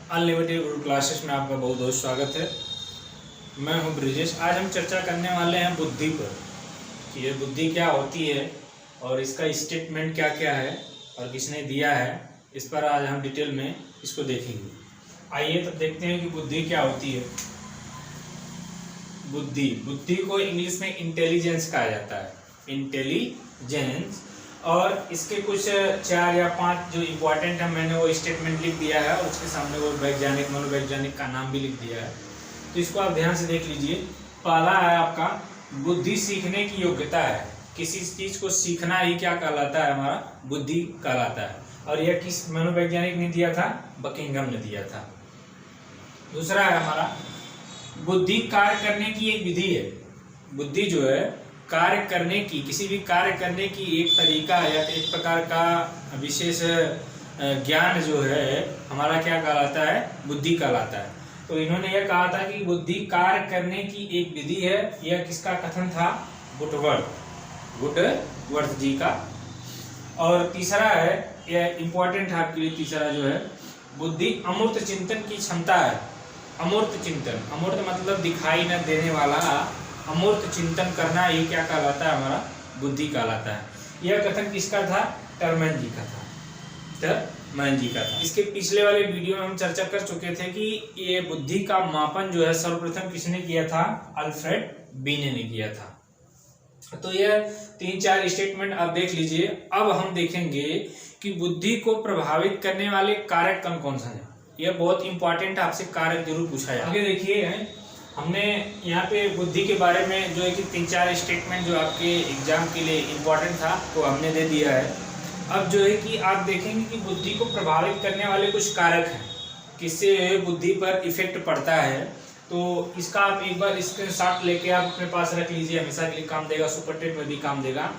Unlimited Urdu classes में आपका बहुत बहुत स्वागत है। मैं हूं ब्रिजेश। आज हम चर्चा करने वाले हैं बुद्धि पर कि ये बुद्धि क्या होती है और इसका स्टेटमेंट क्या क्या है और किसने दिया है। इस पर आज हम डिटेल में इसको देखेंगे। आइए तब देखते हैं कि बुद्धि क्या होती है। बुद्धि को इंग्लिश में इंटेलिजेंस कहा जाता है, इंटेलिजेंस। और इसके कुछ 4 या 5 जो इम्पोर्टेंट है, मैंने वो स्टेटमेंट लिख दिया है और उसके सामने वो वैज्ञानिक मनोवैज्ञानिक का नाम भी लिख दिया है, तो इसको आप ध्यान से देख लीजिए। पहला है आपका बुद्धि सीखने की योग्यता है। किसी चीज को सीखना ही क्या कहलाता है, हमारा बुद्धि कहलाता है। और यह किस मनोवैज्ञानिक ने दिया था? बकिंघम ने दिया था। दूसरा है हमारा बुद्धि कार्य करने की एक विधि है। बुद्धि जो है कार्य करने की, किसी भी कार्य करने की एक तरीका या एक प्रकार का विशेष ज्ञान जो है हमारा क्या कहलाता है? बुद्धि कहलाता है। तो इन्होंने यह कहा था कि बुद्धि कार्य करने की एक विधि है। यह किसका कथन था? वुडवर्थ जी का। और तीसरा है, यह इंपॉर्टेंट है आपके लिए, तीसरा जो है बुद्धि अमूर्त चिंतन की क्षमता है। अमूर्त चिंतन, अमूर्त मतलब दिखाई न देने वाला, अमूर्त चिंतन करना ये क्या कहलाता है? हमारा बुद्धि कहलाता है। यह कथन किसका था? टर्मैन जी का था, टर्मैन जी का था। इसके पिछले वाले वीडियो में हम चर्चा कर चुके थे कि ये बुद्धि का मापन जो है सर्वप्रथम किसने किया था? अल्फ्रेड बीने ने किया था। तो यह 3-4 स्टेटमेंट आप देख लीजिए। अब हम देखेंगे कि बुद्धि को प्रभावित करने वाले कारक कौन कौन से हैं। यह बहुत इंपॉर्टेंट है, आपसे कारक जरूर पूछा जाए। आगे देखिए, हमने यहाँ पे बुद्धि के बारे में जो है कि 3-4 स्टेटमेंट जो आपके एग्जाम के लिए इम्पोर्टेंट था वो हमने दे दिया है। अब जो है कि आप देखेंगे कि बुद्धि को प्रभावित करने वाले कुछ कारक हैं, किससे बुद्धि पर इफेक्ट पड़ता है। तो इसका आप एक बार स्क्रीनशॉट लेके आप अपने पास रख लीजिए, हमेशा के लिए काम देगा, सुपरटेट में भी काम देगा।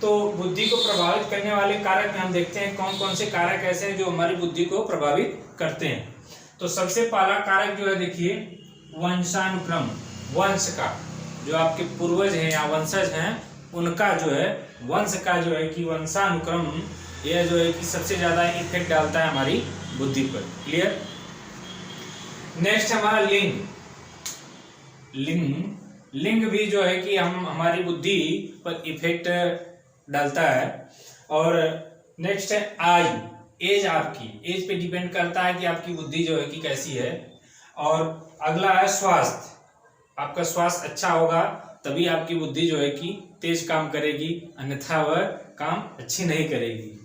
तो बुद्धि को प्रभावित करने वाले कारक में हम देखते हैं कौन कौन से कारक ऐसे हैं जो हमारी बुद्धि को प्रभावित करते हैं। तो सबसे पहला कारक जो है देखिए, वंशानुक्रम। वंश का, जो आपके पूर्वज हैं या वंशज हैं, उनका जो है वंश का जो है कि वंशानुक्रम, यह जो है कि सबसे ज्यादा इफेक्ट डालता है हमारी बुद्धि पर। क्लियर? नेक्स्ट हमारा लिंग। लिंग भी जो है कि हमारी बुद्धि पर इफेक्ट डालता है। और नेक्स्ट है एज। आपकी एज पे डिपेंड करता है कि आपकी बुद्धि जो है कि कैसी है। और अगला है स्वास्थ्य। आपका स्वास्थ्य अच्छा होगा तभी आपकी बुद्धि जो है कि तेज काम करेगी, अन्यथा वह काम अच्छी नहीं करेगी।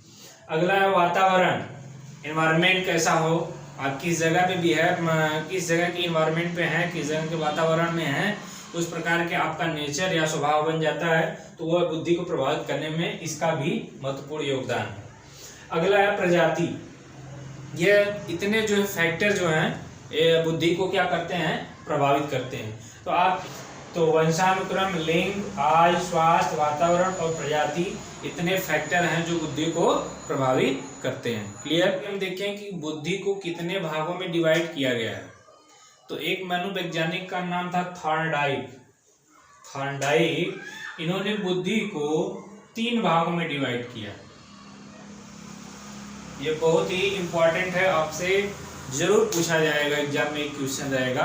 अगला है वातावरण। एनवायरनमेंट कैसा हो, आप किस जगह पे भी है, किस जगह की एनवायरनमेंट पे है, किस जगह के वातावरण में है, उस प्रकार के आपका नेचर या स्वभाव बन जाता है। तो वह बुद्धि को प्रभावित करने में इसका भी महत्वपूर्ण योगदान है। अगला है प्रजाति। यह इतने जो है फैक्टर जो हैं ये बुद्धि को क्या करते हैं? प्रभावित करते हैं। तो वंशानुक्रम, लिंग, आय, स्वास्थ्य, वातावरण और प्रजाति, इतने फैक्टर हैं जो बुद्धि को प्रभावित करते हैं। क्लियर? हम देखें कि बुद्धि को कितने भागों में डिवाइड किया गया है। तो एक मनोवैज्ञानिक का नाम था थॉर्नडाइक। इन्होंने बुद्धि को 3 भागों में डिवाइड किया। ये बहुत ही इंपॉर्टेंट है, आपसे जरूर पूछा जाएगा, एग्जाम में एक क्वेश्चन रहेगा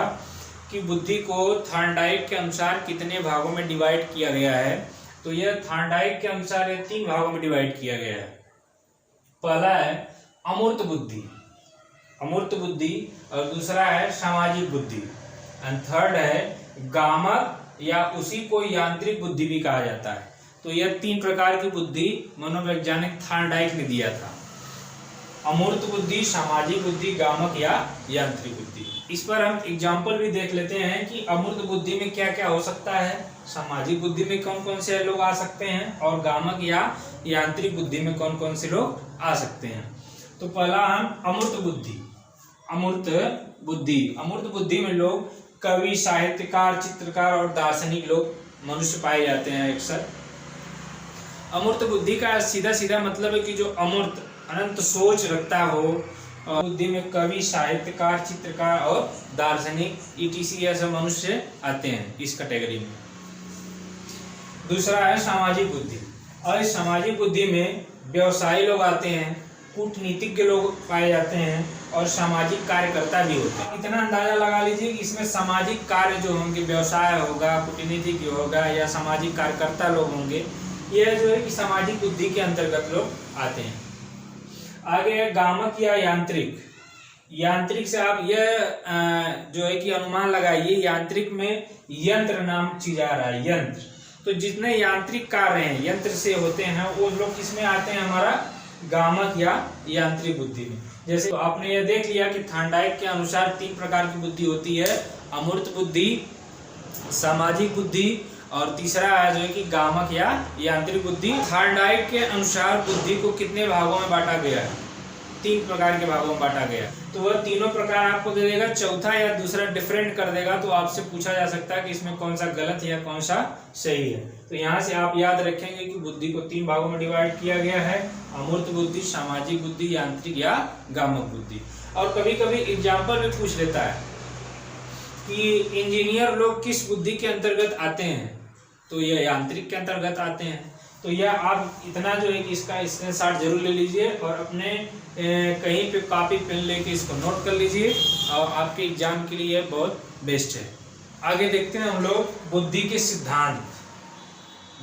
कि बुद्धि को थॉर्नडाइक के अनुसार कितने भागों में डिवाइड किया गया है। तो यह थॉर्नडाइक के अनुसार 3 भागों में डिवाइड किया गया है। पहला है अमूर्त बुद्धि, अमूर्त बुद्धि। और दूसरा है सामाजिक बुद्धि। एंड थर्ड है गामक या उसी को यांत्रिक बुद्धि भी कहा जाता है। तो यह 3 प्रकार की बुद्धि मनोवैज्ञानिक थॉर्नडाइक ने दिया था। अमूर्त बुद्धि, सामाजिक बुद्धि, गामक या यांत्रिक बुद्धि। इस पर हम एग्जाम्पल भी देख लेते हैं कि अमूर्त बुद्धि में क्या क्या हो सकता है, सामाजिक बुद्धि में कौन कौन से लोग आ सकते हैं, और गामक या यांत्रिक बुद्धि में कौन कौन से लोग आ सकते हैं। तो पहला हम अमूर्त बुद्धि। अमूर्त बुद्धि में लोग कवि, साहित्यकार, चित्रकार और दार्शनिक लोग मनुष्य पाए जाते हैं अक्सर। अमूर्त बुद्धि का सीधा सीधा मतलब है कि जो अमूर्त, अनंत सोच रखता हो। बुद्धि में कवि, साहित्यकार, चित्रकार और दार्शनिक ETC ऐसे मनुष्य आते हैं इस कैटेगरी में। दूसरा है सामाजिक बुद्धि। और इस सामाजिक बुद्धि में व्यवसायी लोग आते हैं, कूटनीतिज्ञ लोग पाए जाते हैं, और सामाजिक कार्यकर्ता भी होते हैं। इतना अंदाजा लगा लीजिए कि इसमें सामाजिक कार्य जो होंगे, व्यवसाय होगा, कूटनीतिक होगा या सामाजिक कार्यकर्ता लोग होंगे, यह जो है कि सामाजिक बुद्धि के अंतर्गत लोग आते हैं। आगे है गामक या यांत्रिक। यांत्रिक से आप यह जो है कि अनुमान लगाइए, यांत्रिक में यंत्र नाम चीज आ रहा है, यंत्र। तो जितने यांत्रिक कार्य हैं यंत्र से होते हैं वो लोग किसमें आते हैं, हमारा गामक या यांत्रिक बुद्धि में। जैसे तो आपने ये देख लिया कि थॉर्नडाइक के अनुसार 3 प्रकार की बुद्धि होती है, अमूर्त बुद्धि, सामाजिक बुद्धि और तीसरा है जो है कि गामक या यांत्रिक बुद्धि। थॉर्नडाइक के अनुसार बुद्धि को कितने भागों में बांटा गया है, 3 प्रकार के भागों में बांटा गया। तो वह तीनों प्रकार आपको दे देगा, चौथा या दूसरा डिफरेंट कर देगा। तो आपसे पूछा जा सकता है कि इसमें कौन सा गलत है या कौन सा सही है। तो यहाँ से आप याद रखेंगे कि बुद्धि को 3 भागों में डिवाइड किया गया है, अमूर्त बुद्धि, सामाजिक बुद्धि, यांत्रिक या गामक बुद्धि। और कभी कभी एग्जाम्पल भी पूछ लेता है कि इंजीनियर लोग किस बुद्धि के अंतर्गत आते हैं, तो यह यांत्रिक के अंतर्गत आते हैं। तो यह आप इतना जो है कि इसका स्क्रीनशॉट जरूर ले लीजिए और अपने कहीं पे कॉपी पेन लेके इसको नोट कर लीजिए और आपके एग्जाम के लिए बहुत बेस्ट है। आगे देखते हैं हम लोग बुद्धि के सिद्धांत।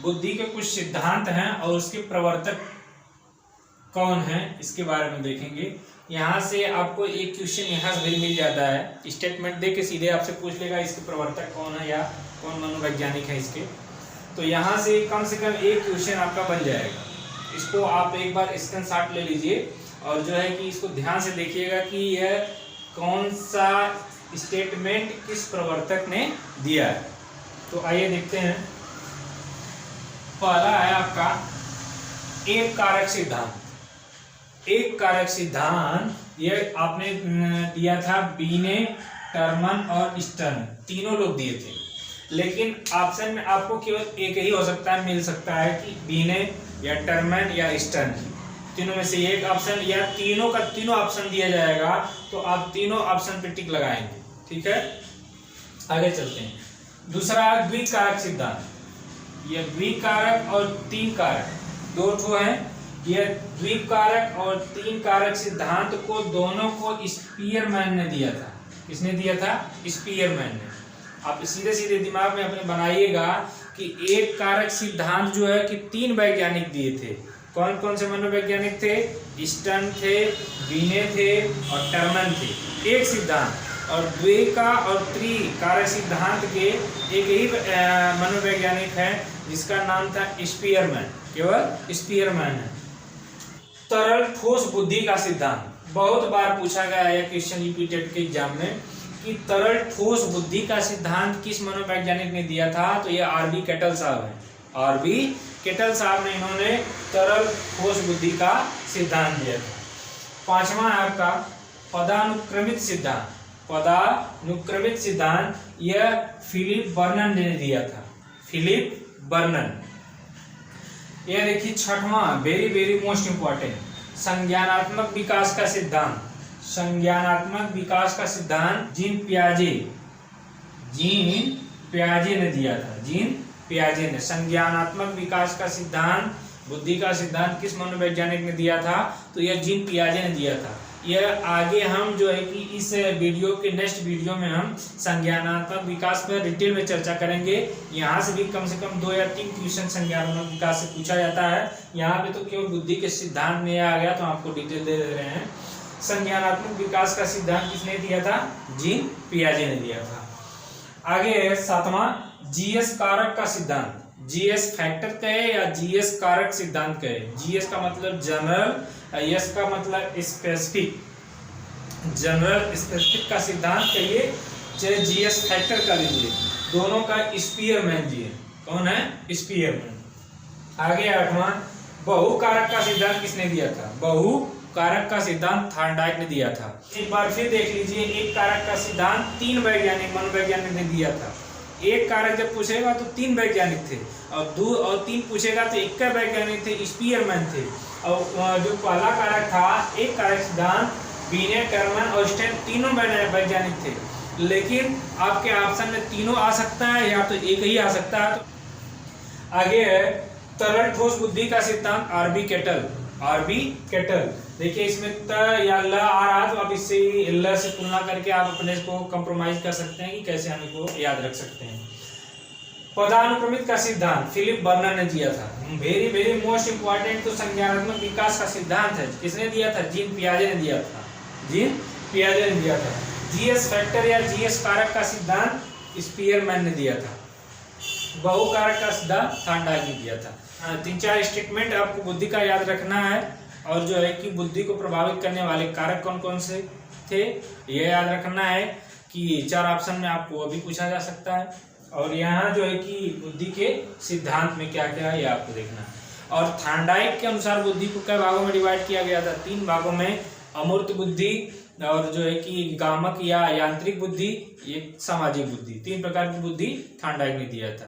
बुद्धि के कुछ सिद्धांत हैं और उसके प्रवर्तक कौन हैं इसके बारे में देखेंगे। यहाँ से आपको एक क्वेश्चन यहाँ से भी मिल जाता है, स्टेटमेंट दे के सीधे आपसे पूछ लेगा इसके प्रवर्तक कौन है या कौन मनोवैज्ञानिक है इसके। तो यहाँ से कम एक क्वेश्चन आपका बन जाएगा। इसको आप एक बार स्क्रीनशॉट ले लीजिए और जो है कि इसको ध्यान से देखिएगा कि यह कौन सा स्टेटमेंट किस प्रवर्तक ने दिया है। तो आइए देखते हैं। पहला है आपका एक कारक सिद्धांत। एक कारक सिद्धांत यह आपने दिया था बीने, टर्मन और स्टर्न, तीनों लोग दिए थे। लेकिन ऑप्शन में आपको केवल एक ही हो सकता है, मिल सकता है कि बीने या टर्मन या स्टर्न, तीनों में से एक ऑप्शन या तीनों का तीनों ऑप्शन दिया जाएगा। तो आप तीनों ऑप्शन पे टिक लगाएंगे, ठीक है। आगे चलते हैं। दूसरा द्विकारक सिद्धांत। यह द्विकारक और 3 कारक 2 ठो है। यह द्विकारक और 3 कारक सिद्धांत को दोनों को स्पीयरमैन ने दिया था। किसने दिया था? स्पीयरमैन ने। आप सीधे सीधे दिमाग में अपने बनाइएगा कि एक कारक सिद्धांत जो है कि 3 वैज्ञानिक दिए थे। कौन कौन से मनोवैज्ञानिक थे? स्टर्न थे, बीने थे और टर्मन थे। एक सिद्धांत और द्विका और त्रिकारक सिद्धांत के एक ही मनोवैज्ञानिक है जिसका नाम था स्पीयरमैन, केवल स्पीयरमैन है। तरल ठोस बुद्धि का सिद्धांत बहुत बार पूछा गया है क्वेश्चन रिपीटेड के एग्जाम में कि तरल ठोस बुद्धि का सिद्धांत किस मनोवैज्ञानिक ने दिया था? तो ये आरबी केटल साहब है। आरबी केटल साहब ने इन्होंने तरल ठोस बुद्धि का सिद्धांत दिया था। 5वां है आपका पदानुक्रमित सिद्धांत। पदानुक्रमित सिद्धांत यह फिलिप बर्नन ने दिया था। फिलिप बर्नन। यह देखिए 6वां, वेरी वेरी मोस्ट इंपॉर्टेंट, संज्ञानात्मक विकास का सिद्धांत। संज्ञानात्मक विकास का सिद्धांत जीन पियाजे ने दिया था। जीन पियाजे ने संज्ञानात्मक विकास का सिद्धांत, बुद्धि का सिद्धांत किस मनोवैज्ञानिक ने दिया था? तो यह जीन पियाजे ने दिया था। यह आगे हम जो है कि इस वीडियो के नेक्स्ट वीडियो में हम संज्ञानात्मक विकास पर डिटेल में चर्चा करेंगे। यहाँ से भी कम 2 या 3 क्वेश्चन संज्ञानात्मक विकास से पूछा जाता है। यहाँ पे तो केवल बुद्धि के सिद्धांत में आ गया तो आपको डिटेल दे रहे हैं। संज्ञानात्मक विकास का सिद्धांत किसने दिया था? जीन पियाजे ने दिया था। आगे 7वां जीएस कारक का सिद्धांत। जीएस फैक्टर कहे या जीएस कारक सिद्धांत कहे। जीएस का मतलब जनरल, एस का मतलब स्पेसिफिक। जनरल स्पेसिफिक का सिद्धांत कहिए चाहे जीएस फैक्टर का लीजिए, दोनों का स्पीयरमैन जी है। कौन है? स्पीयरमैन। आगे 8वां बहुकारक का सिद्धांत किसने दिया था? बहुकारक का सिद्धांत थॉर्नडाइक ने दिया था। एक बार फिर देख लीजिए, एक कारक का सिद्धांत 3 मनोवैज्ञानिक ने दिया था। एक कारक जब पूछेगा तो 3 वैज्ञानिक थे और 2 और 3 पूछेगा तो 1 का वैज्ञानिक थे, स्पीयरमैन थे। और जो पहला कारक था एक कारक सिद्धांत, बीने, टर्मन और स्टेन तीनों वैज्ञानिक थे। लेकिन आपके ऑप्शन में तीनों आ सकता है या तो एक ही आ सकता है। आगे है तरल ठोस बुद्धि का सिद्धांत, आरबी केटल। देखिए इसमें त या ल आ रहा, तो आप इससे ल से तुलना करके आप अपने को कंप्रोमाइज कर सकते हैं कि कैसे हम इसको याद रख सकते हैं। पदानुक्रमित का सिद्धांत फिलिप बर्नर ने दिया था। वेरी वेरी मोस्ट इंपॉर्टेंट, तो संज्ञानात्मक विकास का सिद्धांत है, किसने दिया था? जीन पियाजे ने दिया था। जीन पियाजे ने दिया था। जीएस फैक्टर या जीएस कारक का सिद्धांत स्पीयरमैन ने दिया था। बहुकारक का सिद्धांत थॉर्नडाइक ने दिया था। 3-4 स्टेटमेंट आपको बुद्धि का याद रखना है, और जो है कि बुद्धि को प्रभावित करने वाले कारक कौन कौन से थे ये याद रखना है कि 4 ऑप्शन में आपको अभी पूछा जा सकता है, और यहाँ जो है कि बुद्धि के सिद्धांत में क्या क्या है ये आपको देखना है। और थॉर्नडाइक के अनुसार बुद्धि को कई भागों में डिवाइड किया गया था? 3 भागों में, अमूर्त बुद्धि, और जो है कि गामक या यांत्रिक बुद्धि, एक सामाजिक बुद्धि। 3 प्रकार की बुद्धि थॉर्नडाइक ने दिया था।